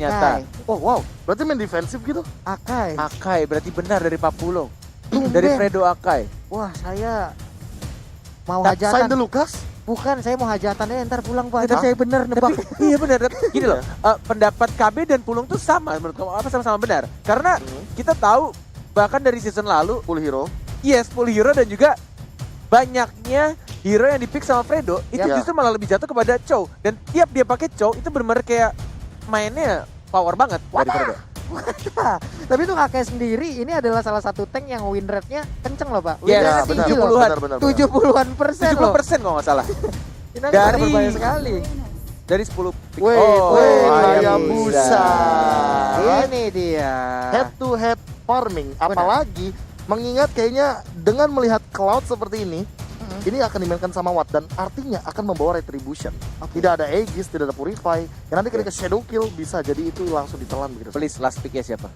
ternyata. Oh wow, berarti main defensif gitu? Akai. Akai berarti benar dari Papulong. Tumben. Dari Fredo Akai. Wah, saya mau Sign hajatan. the Lucas? Bukan, saya mau hajatannya ntar pulang Pak. Tapi- Tapi saya bener nebak. Iya benar. Gini loh, pendapat KB dan Pulung tuh sama menurut kamu, apa sama-sama benar. Karena kita tahu bahkan dari season lalu, Full hero. yes, full hero dan juga banyaknya hero yang dipick sama Fredo itu Ya. justru malah lebih jatuh kepada Chow. Dan tiap dia pakai Chow itu benar-benar kayak mainnya power banget dari Fredo. Tapi untuk Akai sendiri ini adalah salah satu tank yang win rate-nya kenceng loh Pak. Win Yes, rate-nya benar, tinggi loh. puluhan. benar. 70-an persen loh. 70% kalau nggak salah. Ini Dari- dari berbahaya sekali. Dari 10 pick. Wait, Hayabusa. Ini dia. Head to head farming, apalagi mengingat kayaknya dengan melihat Cloud seperti ini, ini akan dimainkan sama Watt dan artinya akan membawa retribution. Tidak ada Aegis, tidak ada Purify. Yang nanti ketika Shadow Kill bisa jadi itu langsung ditelan begitu. Please, last pick-nya siapa?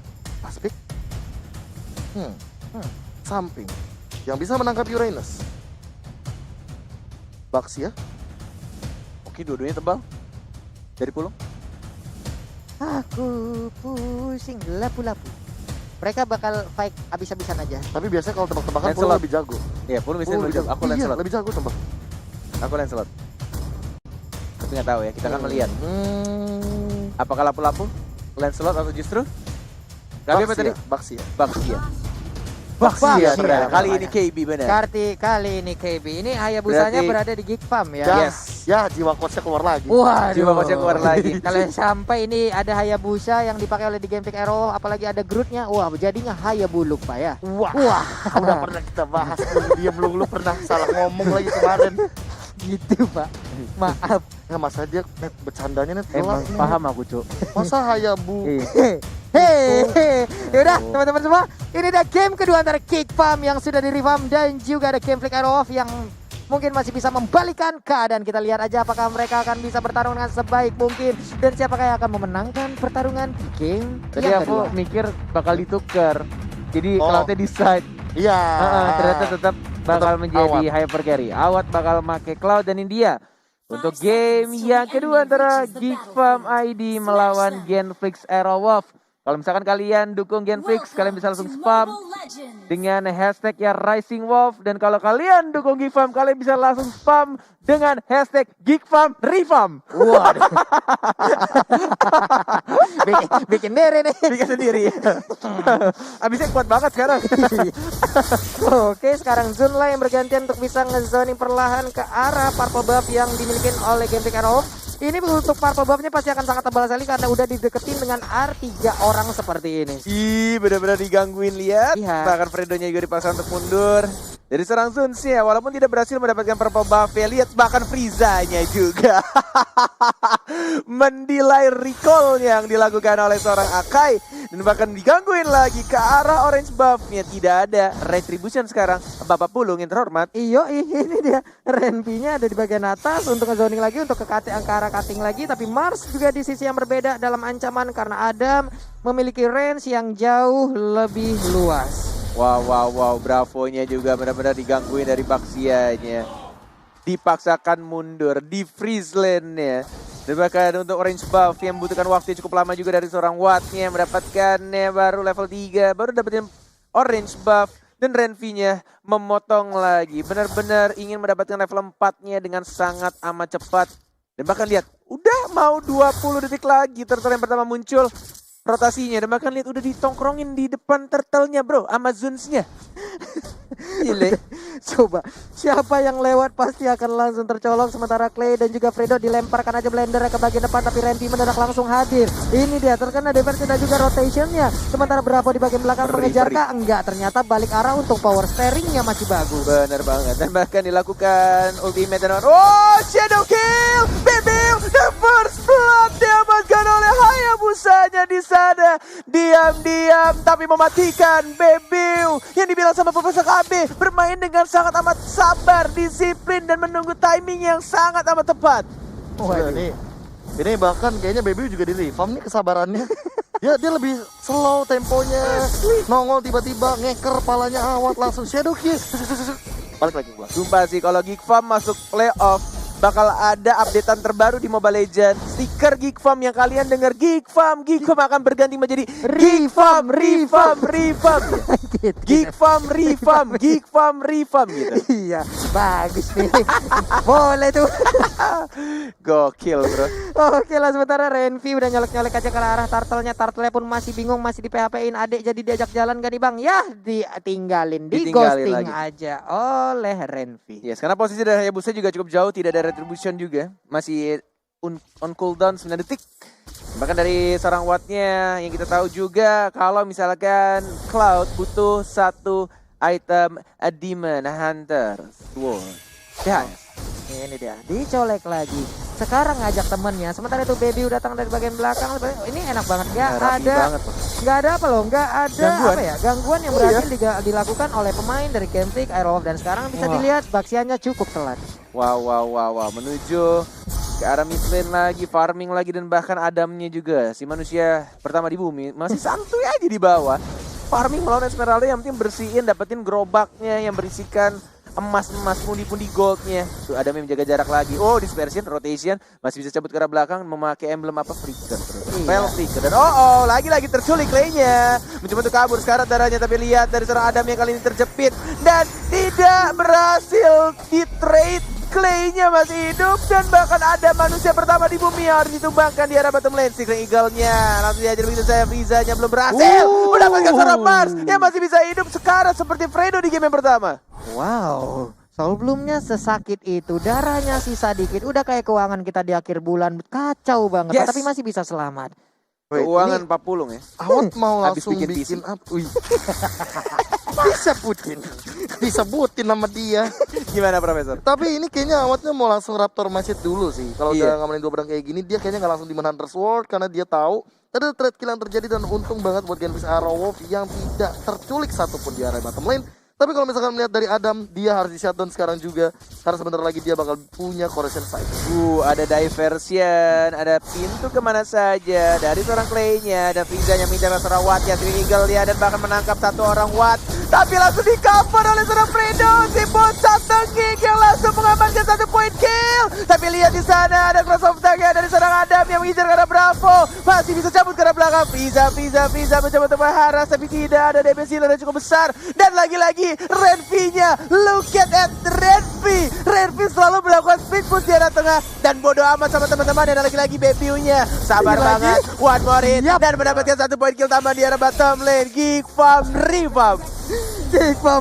Aspik. Samping yang bisa menangkap Uranus. Baxia. Oke, dua-duanya tebal. Dari Pulung. Aku pusing lapu-lapu. Mereka bakal fight abis-abisan aja. Tapi biasanya kalau tebak-tebakan Lancelot. Pulung lebih jago. Iya, Pulung bisa Pulung lebih jago. Aku Iya, Lancelot. lebih jago tebak. Aku Lancelot. Tapi nggak tahu ya, kita kan melihat. Hmm. Apakah lapu-lapu? Lancelot atau justru? Kali apa tadi? Baxia. Baxia. Baxia, benar. benar. Kali ini KB benar. Kali ini KB. Ini Hayabusanya Berarti- berada di Geek Farm ya. Yes. Ya, jiwa coachnya keluar lagi. Waduh. Jiwa coachnya keluar lagi. Kalau sampai ini ada Hayabusa yang dipakai oleh di Game Pick Arrow, apalagi ada Groot-nya, wah jadinya Hayabuluk Pak ya. Wah, Wah, udah pernah kita bahas. Dia belum lu pernah salah ngomong lagi kemarin. gitu Pak. Maaf. Ya masa dia net bercandanya net Emang jelas nih. paham aku, Cuk. Masa Hayabu. Hei, yaudah teman-teman semua, ini ada game kedua antara Geek Farm yang sudah di revamp dan juga ada Game Pick Arrow yang mungkin masih bisa membalikan keadaan. Kita lihat aja apakah mereka akan bisa bertarung dengan sebaik mungkin dan siapakah yang akan memenangkan pertarungan di game Tadi yang aku kedua. mikir bakal ditukar. Jadi Oh. Cloud-nya decide. Iya. Ternyata tetap bakal Tetap menjadi Awat. hyper carry. Awat bakal make Cloud dan India. Untuk game yang kedua antara Geek Farm ID melawan Genflix Aerowolf. Kalau misalkan kalian dukung Genflix, kalian bisa langsung spam dengan hashtag ya Rising Wolf. Dan kalau kalian dukung Geek Farm, kalian bisa langsung spam dengan hashtag Geek Farm Revamp. Waduh. bikin diri nih. Bikin sendiri. Abisnya kuat banget sekarang. Oke, sekarang Zunla yang bergantian untuk bisa ngezoning perlahan ke arah purple buff yang dimiliki oleh Game Pick Arrow. Ini untuk purple buffnya pasti akan sangat tebal sekali karena udah dideketin dengan R3 orang seperti ini. Ih, benar-benar digangguin, lihat. Iya. Bahkan Fredo-nya juga dipaksa untuk mundur. Dari serang Zun sih ya, walaupun tidak berhasil mendapatkan purple buff ya, lihat bahkan Frieza-nya juga. Mendelay recall yang dilakukan oleh seorang Akai. Dan bahkan digangguin lagi ke arah orange buff-nya. Tidak ada retribution sekarang. Bapak Pulung yang terhormat. Iyo, ini dia Renpi-nya ada di bagian atas untuk ngezoning lagi untuk ke arah cutting lagi, tapi Mars juga di sisi yang berbeda dalam ancaman karena Adam memiliki range yang jauh lebih luas. Wow, Bravo-nya juga benar-benar digangguin dari Baxia-nya. Dipaksakan mundur di freeze lane-nya. Dan bahkan untuk orange buff yang membutuhkan waktu cukup lama juga dari seorang Watt-nya mendapatkannya baru level 3, baru dapetin orange buff. Dan Renvi-nya memotong lagi. Benar-benar ingin mendapatkan level 4-nya dengan sangat amat cepat. Dan bahkan lihat, udah mau 20 detik lagi turtle yang pertama muncul. Rotasinya, dan bahkan lihat udah ditongkrongin di depan turtle-nya bro, Amazons-nya. Gile. Coba, siapa yang lewat pasti akan langsung tercolok. Sementara Clay dan juga Fredo dilemparkan aja blender ke bagian depan, tapi Renpi mendadak langsung hadir. Ini dia, terkena defense dan juga rotationnya. Sementara Bravo di bagian belakang mengejar kah? Enggak, ternyata balik arah untuk power steeringnya masih bagus. Bener banget, dan bahkan dilakukan ultimate dan shadow kill, Bibiu, the first blood diamankan oleh Hayabusanya di sana. Diam-diam tapi mematikan Bibiu yang dibilang sama Profesor KB bermain dengan sangat amat sabar, disiplin dan menunggu timing yang sangat amat tepat. Wah, ini bahkan kayaknya Baby juga di revamp nih kesabarannya. Ya dia lebih slow temponya, nongol tiba-tiba ngeker palanya Awat langsung shadow kill. Balik lagi gua. Sumpah sih kalau Geek Farm masuk playoff bakal ada updatean terbaru di Mobile Legends. Stiker Geek Farm yang kalian dengar Geek Farm akan berganti menjadi Geek Farm Gitu. Geek Farm gitu. Iya, bagus nih. Boleh tuh. Gokil, bro. Oke lah, sementara Renvi udah nyolek-nyolek aja ke arah Turtle-nya. Turtle-nya pun masih bingung, masih di PHP-in adik, jadi diajak jalan gak nih bang? Ya, ditinggalin Ditinggalin ghosting lagi. aja oleh Renvi. Yes, karena posisi dari Hayabusa juga cukup jauh, tidak ada retribution juga. Masih on cooldown 9 detik. Bahkan dari seorang Wattnya yang kita tahu juga kalau misalkan Cloud butuh satu item Demon Hunter Sword. Ya, Ini dia, dicolek lagi. Sekarang ngajak temennya, sementara itu Baby udah datang dari bagian belakang. Ini enak banget, nggak rapi ada, banget loh. nggak ada apa loh, nggak ada Gangguan. apa ya, gangguan yang berhasil dilakukan oleh pemain dari Gamefic, Aerowolf, dan sekarang bisa Wah. dilihat Baxiannya cukup telat. Wow, menuju ke arah mid lane lagi, farming lagi, dan bahkan Adamnya juga, si manusia pertama di bumi, masih santuy aja di bawah. Farming melawan Esmeralda, yang penting bersihin, dapetin gerobaknya yang berisikan emas-emas, pundi-pundi goldnya. Tuh Adam yang menjaga jarak lagi. Oh, dispersion, rotation, masih bisa cabut ke arah belakang, memakai emblem apa, flicker terus. Spell flicker, dan lagi-lagi terculik Clay-nya. Mencoba untuk kabur sekarang darahnya, tapi lihat dari seorang Adam yang kali ini terjepit dan tidak berhasil di-trade. Clay-nya masih hidup dan bahkan ada manusia pertama di bumi yang harus ditumbangkan di arah bottom lane. Secret Eagle-nya langsung diajar begitu saya, Frieza-nya belum berhasil mendapatkan seorang Mars yang masih bisa hidup sekarang seperti Fredo di game yang pertama. Wow, sebelumnya sesakit itu, darahnya sisa dikit, udah kayak keuangan kita di akhir bulan, kacau banget, Yes. tapi masih bisa selamat. Wait, Keuangan ini 40 ya. Awat mau Habis langsung bikin bikin, PC. apa? Wih. Disebutin nama dia. Gimana Profesor? Tapi ini kayaknya Awatnya mau langsung Raptor Mindset dulu sih. Kalau Iya. udah ngamanin 2 pedang kayak gini, dia kayaknya nggak langsung Demon Hunter Sword karena dia tahu ada trade kill yang terjadi, dan untung banget buat Genvis Aerowolf yang tidak terculik satupun di area bottom lane. Tapi kalau misalkan melihat dari Adam, dia harus di shutdown sekarang juga karena sebentar lagi dia bakal punya correction sight. Ada diversion, ada pintu kemana saja dari seorang Clay-nya, dan Frieza yang mengejar seorang Watt ya, Secret Eagle ya, dan bahkan menangkap satu orang Watt, tapi langsung di cover oleh seorang Fredo, si bocah tengik yang langsung mengamankan 1 point kill. Tapi lihat di sana ada cross of tag dari seorang Adam yang mengejar ke arah Bravo, masih bisa cabut ke arah belakang. Frieza mencoba untuk mengharas, tapi tidak ada damage healer yang cukup besar, dan lagi-lagi Renvi-nya, look at Renvi selalu melakukan speed push di arah tengah, dan bodoh amat sama teman-teman, dan lagi-lagi Baby-nya sabar Lagi. banget, one more hit, dan mendapatkan 1 point kill tambahan di arah bottom lane. Geek Farm Revamp.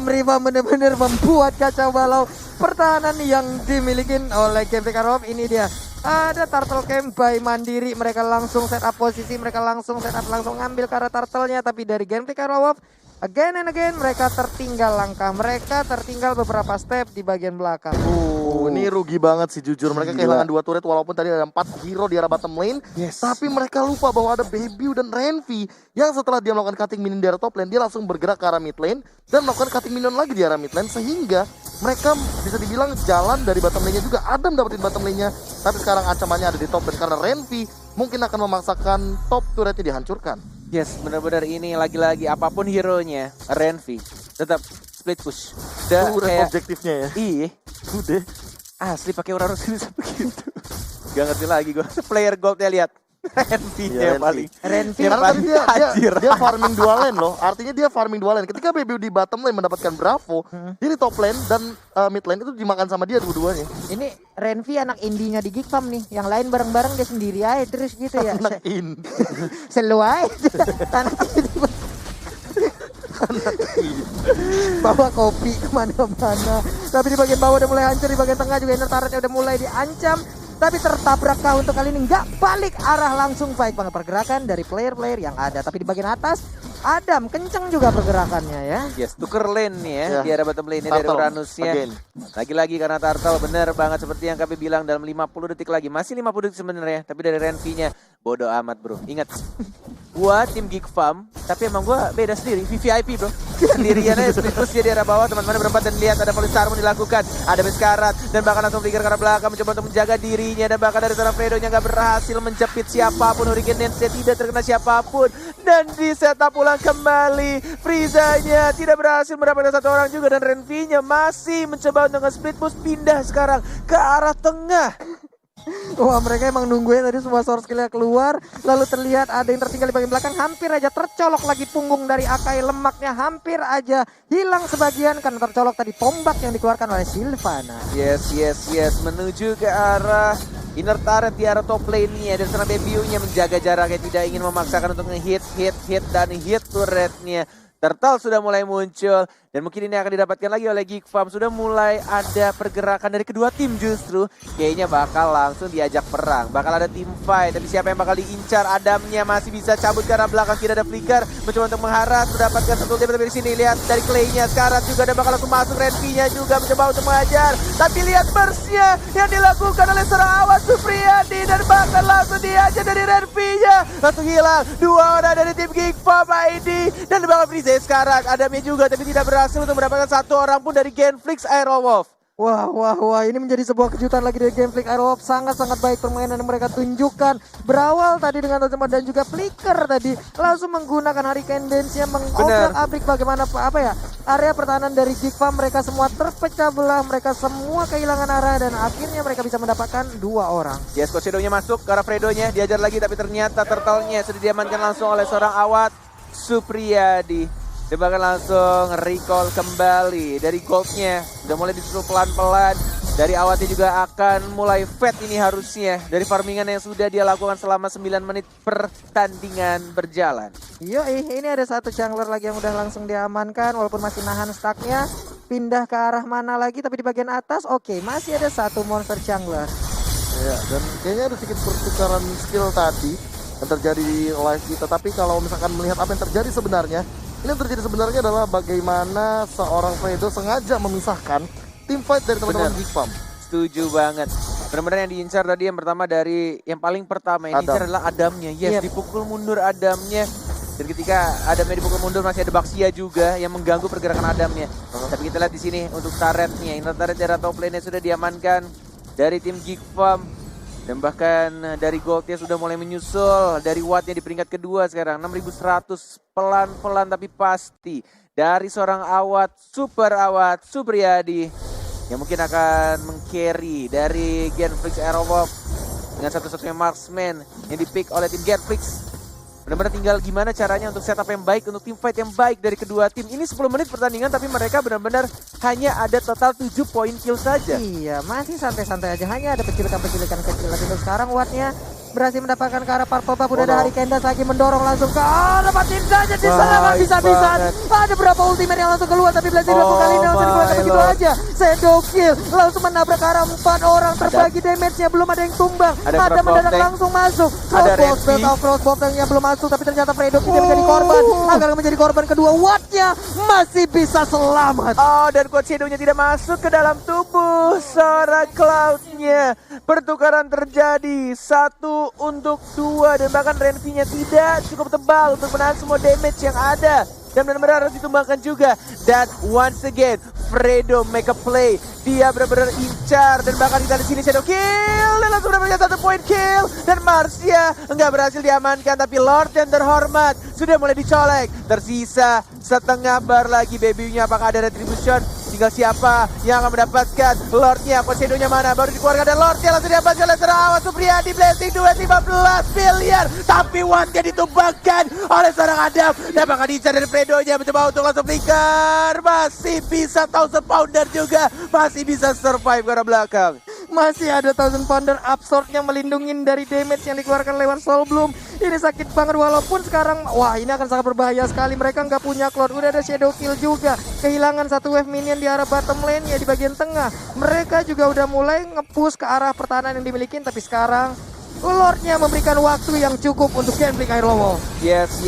Riva benar-benar membuat kacau balau pertahanan yang dimiliki oleh Gamefic Aerowolf. Ini dia, ada Turtle Camp by Mandiri, mereka langsung set up posisi, mereka langsung ngambil ke arah turtle-nya, tapi dari Gamefic Aerowolf again and again mereka tertinggal langkah, mereka tertinggal beberapa step di bagian belakang. Ini rugi banget sih jujur. Mereka Gila. kehilangan 2 turret walaupun tadi ada 4 hero di arah bottom lane. Yes. Tapi mereka lupa bahwa ada Baby dan Renvi yang setelah dia melakukan cutting minion di arah top lane, dia langsung bergerak ke arah mid lane dan melakukan cutting minion lagi di arah mid lane, sehingga mereka bisa dibilang jalan dari bottom lane-nya juga. Adam dapetin bottom lane-nya, tapi sekarang ancamannya ada di top lane karena Renvi mungkin akan memaksakan top turretnya dihancurkan. Yes, benar-benar ini lagi-lagi apapun hero-nya, Renvi tetap split push. Udah Turret kayak objektifnya ya. iya, Udah. asli pakai Uranus bisa begitu. Gak ngerti lagi gue. Player gold-nya lihat. Renvi-nya Iya, paling. Renvi Yang Karena tadi paling dia, tajir. dia farming 2 lane loh. Artinya dia farming 2 lane. Ketika Baby di bottom lane mendapatkan Bravo, dia di top lane dan mid lane itu dimakan sama dia dua-duanya. Ini Renvi anak indinya di Geek Farm nih, yang lain bareng-bareng dia sendiri aja terus gitu ya. Anak in. Selu aja. Bawa kopi kemana-mana. Tapi di bagian bawah udah mulai hancur, di bagian tengah juga inner turretnya udah mulai diancam. Tapi tertabrakkah untuk kali ini? Nggak, balik arah langsung. Baik banget pergerakan dari player-player yang ada. Tapi di bagian atas, Adam kenceng juga pergerakannya ya. Yes, tuker lane nih ya, Ya. di arah bottom lane dari Turtle, Uranusnya. again. Lagi-lagi karena Turtle bener banget seperti yang kami bilang, dalam 50 detik lagi. Masih 50 detik sebenarnya, tapi dari Renvi-nya bodoh amat bro. Ingat, Gua tim Geek Farm, tapi emang gua beda sendiri, VVIP bro. Sendirian aja, split push dia di arah bawah, teman-teman berempat dan lihat ada Polistarmon dilakukan. Ada Beskarat dan bahkan langsung flicker ke arah belakang mencoba untuk menjaga dirinya. Dan bahkan dari seorang Fredo-nya gak berhasil menjepit siapapun. Hurricane Dance tidak terkena siapapun. Dan di setup ulang kembali. Frieza-nya tidak berhasil mendapatkan satu orang juga. Dan Renvi-nya masih mencoba untuk nge-split push, pindah sekarang ke arah tengah. Wah, mereka emang nungguin tadi semua source skill-nya keluar. Lalu terlihat ada yang tertinggal di bagian belakang. Hampir aja tercolok lagi punggung dari Akai. Lemaknya hampir aja hilang sebagian karena tercolok tadi tombak yang dikeluarkan oleh Sylvana. Yes. Menuju ke arah inner turret di arah top lane-nya. Dan seorang Bebiu-nya menjaga jaraknya. Tidak ingin memaksakan untuk nge-hit dan hit turret-nya. Turtle sudah mulai muncul. Dan mungkin ini akan didapatkan lagi oleh Geek Farm. Sudah mulai ada pergerakan dari kedua tim justru. Kayaknya bakal langsung diajak perang. Bakal ada team fight. Tapi siapa yang bakal diincar? Adamnya masih bisa cabut ke arah belakang. Tidak ada flicker. Mencoba untuk mengharas. Mendapatkan satu ultimate dari sini. Lihat dari Clay-nya. Sekarang juga ada bakal langsung masuk. Renvi-nya juga mencoba untuk mengajar. Tapi lihat burst-nya yang dilakukan oleh seorang Awas Supriyadi. Dan bahkan langsung diajar dari Renvi-nya. Langsung hilang. Dua orang dari tim Geek Farm ID. Dan bakal Frieza sekarang. Adamnya juga tapi tidak berhasil untuk mendapatkan satu orang pun dari Genflix Aerowolf. Wah, ini menjadi sebuah kejutan lagi dari Genflix Aerowolf. Sangat-sangat baik permainan yang mereka tunjukkan. Berawal tadi dengan Tazama dan juga flicker tadi. Langsung menggunakan Hurricane Dance-nya mengobrak-abrik bagaimana area pertahanan dari Geek Farm. Mereka semua terpecah belah. Mereka semua kehilangan arah dan akhirnya mereka bisa mendapatkan 2 orang. Yes, Coach Shadow-nya masuk ke arah Fredo-nya. Diajar lagi tapi ternyata Turtle-nya sudah diamankan langsung oleh seorang Awat Supriyadi. Dia bakal langsung recall kembali dari goldnya. Udah mulai disusul pelan-pelan. Dari Awatnya juga akan mulai fat ini harusnya. Dari farmingan yang sudah dia lakukan selama 9 menit pertandingan berjalan. Ini ada satu jungler lagi yang udah langsung diamankan. Walaupun masih nahan stacknya. Pindah ke arah mana lagi tapi di bagian atas. Oke, masih ada satu monster jungler. Ya, dan kayaknya ada sedikit pertukaran skill tadi yang terjadi di live kita. Tapi kalau misalkan melihat apa yang terjadi sebenarnya, ini yang terjadi sebenarnya adalah bagaimana seorang Fredo sengaja memisahkan tim fight dari teman-teman Geek Farm. Setuju banget. Benar-benar yang diincar tadi yang pertama dari yang paling pertama yang diincar adalah Adamnya. Yes, dipukul mundur Adamnya. Dan ketika Adamnya dipukul mundur masih ada Baxia juga yang mengganggu pergerakan Adamnya. Tapi kita lihat di sini untuk turretnya. Inner turret dari top lane sudah diamankan dari tim Geek Farm. Dan bahkan dari goldnya sudah mulai menyusul. Dari wattnya di peringkat kedua sekarang 6100 pelan-pelan tapi pasti. Dari seorang Awat Supriyadi yang mungkin akan meng-carry dari Genflix Aerowolf dengan satu-satunya marksman yang dipick oleh tim Genflix. Benar-benar tinggal gimana caranya untuk setup yang baik, untuk tim fight yang baik dari kedua tim. Ini 10 menit pertandingan tapi mereka benar-benar hanya ada total 7 poin kill saja. Iya, masih santai-santai aja. Hanya ada pecilikan-pecilikan kecil. Tapi untuk sekarang Wattnya berhasil mendapatkan ke arah Purple Buff. Udah ada Hurricane Dance lagi mendorong langsung ke arah Patin saja. Di sana bisa-bisa. Ada berapa ultimate yang langsung keluar. Tapi belajar dilakukan kali ini langsung dikeluarkan begitu aja. Shadow kill. Langsung menabrak ke arah 4 orang. Terbagi damage-nya. Belum ada yang tumbang. Ada mendadak langsung masuk. Crossbow yang belum masuk. Tapi ternyata Fredo tidak menjadi korban. Agar menjadi korban kedua. Wattnya masih bisa selamat. Dan Coach Shadow-nya tidak masuk ke dalam tubuh seorang Cloud-nya. Pertukaran terjadi. 1 untuk 2 dan bahkan Renvi-nya tidak cukup tebal untuk menahan semua damage yang ada. Dan benar-benar harus ditumbangkan juga. Dan once again Fredo make a play. Dia benar-benar incar dan bahkan kita di sini shadow kill dan langsung mendapatkan 1 point kill. Dan Marcia enggak berhasil diamankan tapi Lord yang terhormat sudah mulai dicolek. Tersisa setengah bar lagi baby-nya. Apakah ada retribution? Tinggal siapa yang akan mendapatkan Lordnya. Poseidonya mana? Baru dikeluarkan dan Lordnya langsung didapatkan oleh Awat Supriyadi. Blessing 215 miliar. Tapi Wattnya ditumbangkan oleh seorang Adam. Dan bakal diincar dari Fredonya. Mencoba untuk langsung flicker. Masih bisa 1000 pounder juga. Masih bisa survive ke arah belakang. Masih ada 1000 pounder absorb yang melindungi dari damage yang dikeluarkan lewat Soul Bloom. Ini sakit banget walaupun sekarang ini akan sangat berbahaya sekali. Mereka nggak punya Cloud. Udah ada Shadow Kill juga. Kehilangan 1 wave minion di arah bottom lane-nya di bagian tengah. Mereka juga udah mulai nge-push ke arah pertahanan yang dimiliki. Tapi sekarang Lord-nya memberikan waktu yang cukup untuk Genflix Aerowolf. Yes.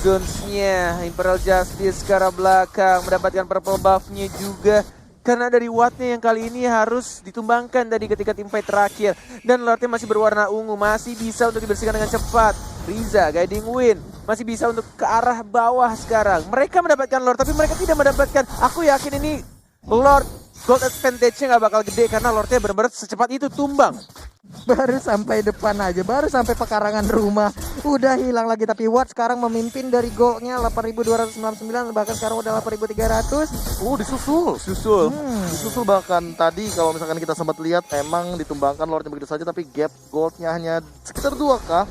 Guns-nya Imperial Justice ke arah belakang. Mendapatkan purple buff-nya juga. Karena dari Wattnya yang kali ini harus ditumbangkan tadi ketika tim fight terakhir. Dan Lordnya masih berwarna ungu. Masih bisa untuk dibersihkan dengan cepat. Frieza, Guiding Wind masih bisa untuk ke arah bawah sekarang. Mereka mendapatkan Lord, tapi mereka tidak mendapatkan. Aku yakin ini Lord gold advantage-nya nggak bakal gede karena Lordnya benar-benar secepat itu tumbang. Baru sampai depan aja, baru sampai pekarangan rumah udah hilang lagi. Tapi Watt sekarang memimpin dari goalnya 8.299, bahkan sekarang udah 8.300. Disusul bahkan tadi kalau misalkan kita sempat lihat emang ditumbangkan Lordnya begitu saja, tapi gap goldnya hanya sekitar 2k.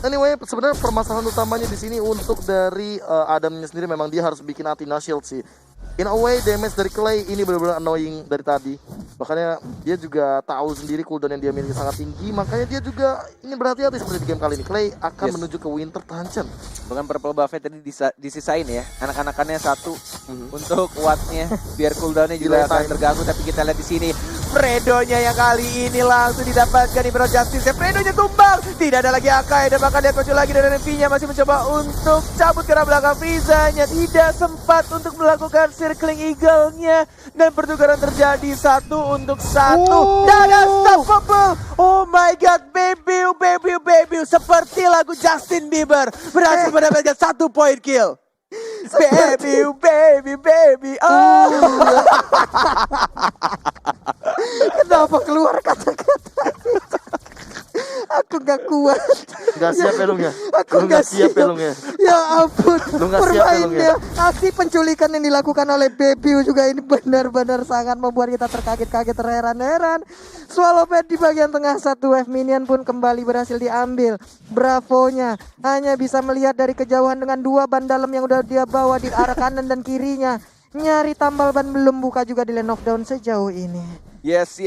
Anyway, sebenarnya permasalahan utamanya di sini untuk dari Adamnya sendiri, memang dia harus bikin Athena Shield sih. In a way, damage dari Clay ini benar-benar annoying dari tadi. Makanya dia juga tahu sendiri cooldown yang dia miliki sangat tinggi. Makanya dia juga ingin berhati-hati seperti di game kali ini. Clay akan menuju ke Winter Dungeon. Bukan purple buffet tadi disisain ya. Anak-anakannya satu untuk wattnya. Biar cooldownnya juga akan terganggu. Tapi kita lihat di sini. Fredonya yang kali ini langsung didapatkan di Hero Justice. Fredonya tumbang. Tidak ada lagi Akai. Dan bahkan dia muncul lagi dari MV-nya. Masih mencoba untuk cabut ke arah belakang Frieza-nya. Tidak sempat untuk melakukan circling eagle-nya. Dan pertukaran terjadi 1-1. Dan unstoppable. Oh my god. Baby. Seperti lagu Justin Bieber. Berhasil mendapatkan 1 point kill. Baby. Oh. Kenapa keluar kata-kata aku gak kuat. Gak siap ya lu ya? Aku gak siap ya lu ya? Ya ampun, Lu gak siap ya lu ya? aksi penculikan yang dilakukan oleh Baby juga ini benar-benar sangat membuat kita terkaget-kaget, terheran-heran. Swallowpad di bagian tengah, satu wave minion pun kembali berhasil diambil. Bravonya hanya bisa melihat dari kejauhan dengan 2 ban dalam yang udah dia bawa di arah kanan dan kirinya. Nyari tambal ban belum buka juga di lane of down sejauh ini. Yes.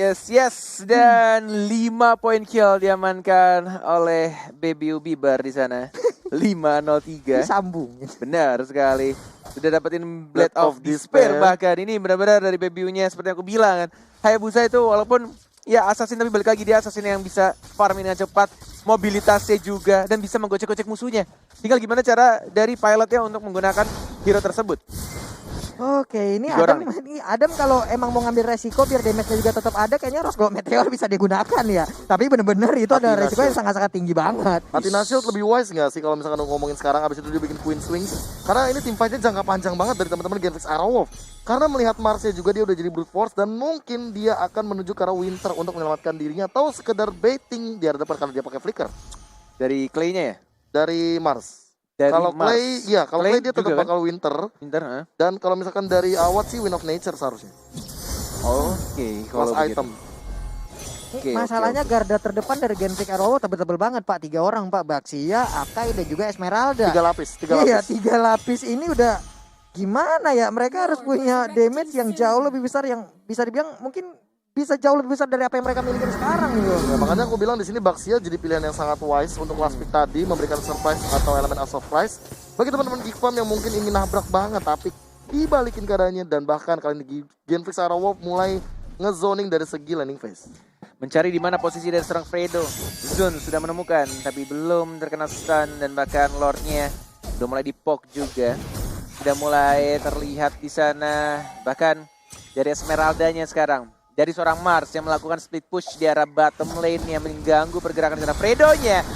Dan 5 point kill diamankan oleh Baby Bieber di sana. 5-0-3. Sambung. Benar sekali. Sudah dapetin Blade of Despair. Bahkan ini benar-benar dari Baby-nya seperti yang aku bilang kan. Hayabusa itu walaupun ya assassin, tapi balik lagi dia assassin yang bisa farming dengan cepat. Mobilitasnya juga dan bisa menggocek-gocek musuhnya. Tinggal gimana cara dari pilotnya untuk menggunakan hero tersebut. Oke, ini Adam kalau emang mau ngambil resiko biar damage-nya juga tetap ada, kayaknya Rose Gold Meteor bisa digunakan ya. Tapi bener-bener itu ada resiko yang sangat-sangat tinggi banget. Athena Shield lebih wise nggak sih kalau misalkan ngomongin sekarang, abis itu dia bikin Queen Swings. Karena ini tim fight-nya jangka panjang banget dari teman-teman Genflix Arrow Wolf. Karena melihat Marsnya juga dia udah jadi Brute Force dan mungkin dia akan menuju ke arah Winter untuk menyelamatkan dirinya atau sekedar baiting di arah depan karena dia pakai Flicker. Dari Clay-nya ya? Dari Mars. Dari Kalau Mars. Clay, ya kalau Clay dia tetap juga, bakal Winter. Dan kalau misalkan dari Awat sih Wind of Nature seharusnya. Oke, kalau item. Masalahnya garda terdepan dari Genflix Arrow tebel-tebel banget Pak. 3 orang Pak, Baxia, Akai dan juga Esmeralda. 3 lapis. Iya, 3 lapis ini udah gimana ya? Mereka harus punya damage yang jauh lebih besar, yang bisa dibilang mungkin bisa jauh lebih besar dari apa yang mereka miliki sekarang gitu. Ya, makanya aku bilang di sini Baxia jadi pilihan yang sangat wise untuk last pick tadi, memberikan surprise atau elemen of surprise bagi teman-teman Geek Farm yang mungkin ingin nabrak banget tapi dibalikin keadaannya. Dan bahkan kali ini Genflix Arrow Wolf mulai ngezoning dari segi landing phase. Mencari di mana posisi dari serang Fredo. Zone sudah menemukan tapi belum terkena stun, dan bahkan Lordnya udah mulai dipok juga. Sudah mulai terlihat di sana, bahkan dari Esmeraldanya sekarang. Dari seorang Mars yang melakukan split push di arah bottom lane yang mengganggu pergerakan di sana Fredonya.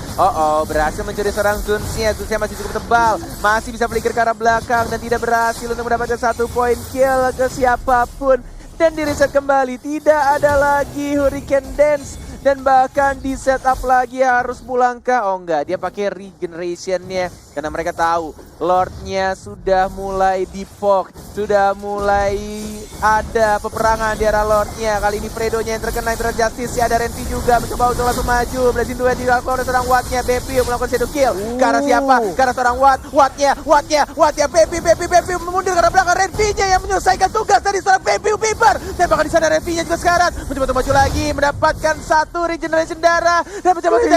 Berhasil mencuri seorang Zunsnya. Zunsnya masih cukup tebal, masih bisa flicker ke arah belakang dan tidak berhasil untuk mendapatkan 1 point kill ke siapapun. Dan di reset kembali, tidak ada lagi Hurricane Dance. Dan bahkan di setup lagi harus pulang kah? Oh enggak, dia pakai regeneration-nya. Karena mereka tahu Lordnya sudah mulai dipok, sudah mulai ada peperangan di arah Lordnya. Kali ini Fredonya yang terkena Hero Justice, ada Renvi juga mencoba untuk langsung maju. Blazing Duet dilakukan oleh seorang Wattnya. Baby melakukan shadow kill. Ke arah siapa? Ke arah seorang Wattnya. Baby mundur ke arah belakang. Renvi-nya yang menyelesaikan tugas dari seorang Baby Bieber. Dan bahkan di sana Renvi-nya juga sekarang mencoba untuk maju lagi, mendapatkan 1 regeneration darah dan mencoba untuk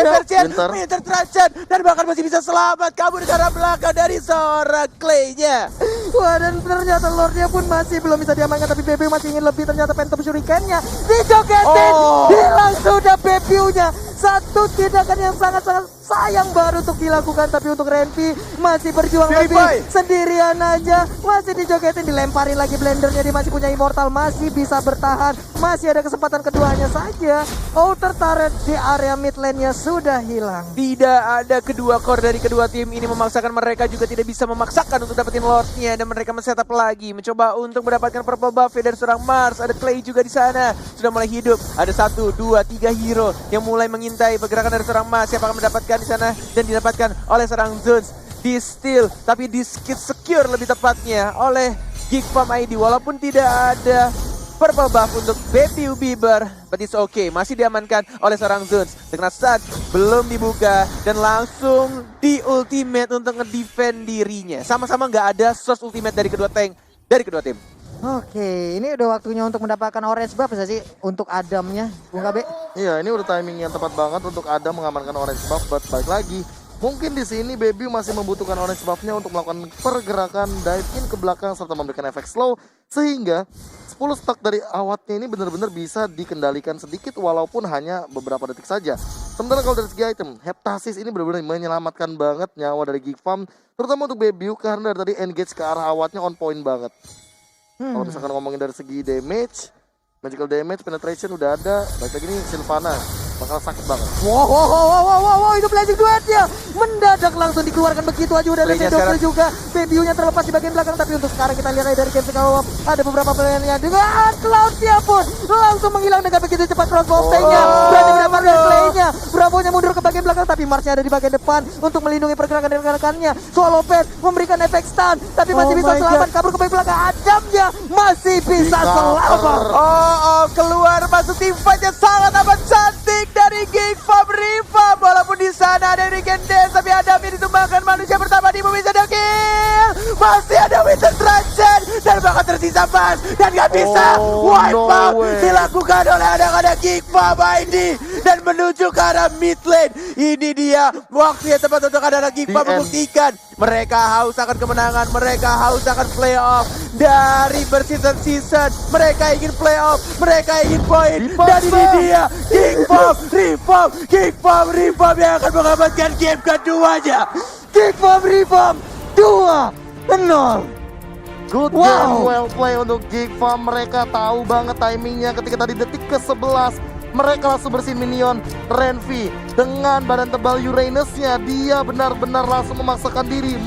Winter Trajan, dan bahkan masih bisa selamat kabur ke arah belakang dari seorang Clay-nya. Wah, dan ternyata Lordnya pun masih belum bisa diamankan, tapi Baby masih ingin lebih. Ternyata Phantom Shuriken-nya dijogetin, hilang sudah Baby-nya. Satu tindakan yang sangat-sangat sayang baru untuk dilakukan, tapi untuk Renvi masih berjuang lebih sendirian aja, masih dijogetin, dilemparin lagi blendernya. Dia masih punya immortal, masih bisa bertahan. Masih ada kesempatan keduanya saja. Outer turret di area mid lane-nya sudah hilang. Tidak ada kedua core dari kedua tim ini memaksakan, mereka juga tidak bisa memaksakan untuk dapetin Lordnya, dan mereka men-setup lagi mencoba untuk mendapatkan purple buff dari seorang Mars. Ada Clay juga di sana sudah mulai hidup. Ada 1, 2, 3 hero yang mulai mengintai pergerakan dari seorang Mars. Siapa akan mendapatkan di sana dan didapatkan oleh seorang Zones. Di steal tapi di secure lebih tepatnya oleh Geek Farm ID, walaupun tidak ada purple buff untuk Baby Bieber, but it's okay, masih diamankan oleh seorang Zones. Dengan stun belum dibuka dan langsung di ultimate untuk ngedefend dirinya. Sama-sama nggak ada source ultimate dari kedua tank dari kedua tim. Oke, ini udah waktunya untuk mendapatkan orange buff sih untuk Adamnya, Bung KB. Iya, ini udah timing yang tepat banget untuk Adam mengamankan orange buff, but balik lagi. Mungkin di sini Baby masih membutuhkan orange buff-nya untuk melakukan pergerakan dive in ke belakang serta memberikan efek slow, sehingga 10 stack dari awatnya ini benar-benar bisa dikendalikan sedikit walaupun hanya beberapa detik saja. Sementara kalau dari segi item, Heptasis ini benar-benar menyelamatkan banget nyawa dari Geek Farm, terutama untuk Baby karena dari tadi engage ke arah awatnya on point banget. Kalau misalkan ngomongin dari segi damage, magical damage, penetration udah ada, baik lagi nih Sylvana bakal sakit banget. Wow, itu blazing duetnya mendadak langsung dikeluarkan begitu aja. Udah ada Shadow juga, Baby-nya terlepas di bagian belakang. Tapi untuk sekarang kita lihat dari game sekarang ada beberapa playernya dengan Cloud-nya pun langsung menghilang dengan begitu cepat. Crossbow nya berani mendapatkan play-nya. Bravo-nya mundur ke bagian belakang, tapi Mars-nya ada di bagian depan untuk melindungi pergerakan dari rekan-rekannya. Swallow Pet memberikan efek stun, tapi masih bisa selamat kabur ke bagian belakang. Adamnya masih bisa selamat. Keluar masuk tim fight yang sangat amat cantik dari Geek Farm Riva. Walaupun di sana ada Riken Dance, tapi Adam ini ditumbangkan manusia pertama di bumi ada kill. Masih ada Winter Transit dan bakal tersisa Mas dan gak bisa wipe out dilakukan oleh anak-anak Geek Farm ID dan menuju ke arah mid lane. Ini dia waktu yang tepat untuk anak-anak Geek Farm membuktikan mereka haus akan kemenangan, mereka haus akan playoff dari berseason-season. Mereka ingin playoff, mereka ingin poin. Dan ini dia Geek Farm Reform yang akan mengamankan game keduanya. Geek Farm Reform 2-0. Good game, well play untuk Geek Farm. Mereka tahu banget timingnya ketika tadi detik ke-11 mereka langsung bersihin minion Renvi dengan badan tebal Uranusnya. Dia benar-benar langsung memaksakan diri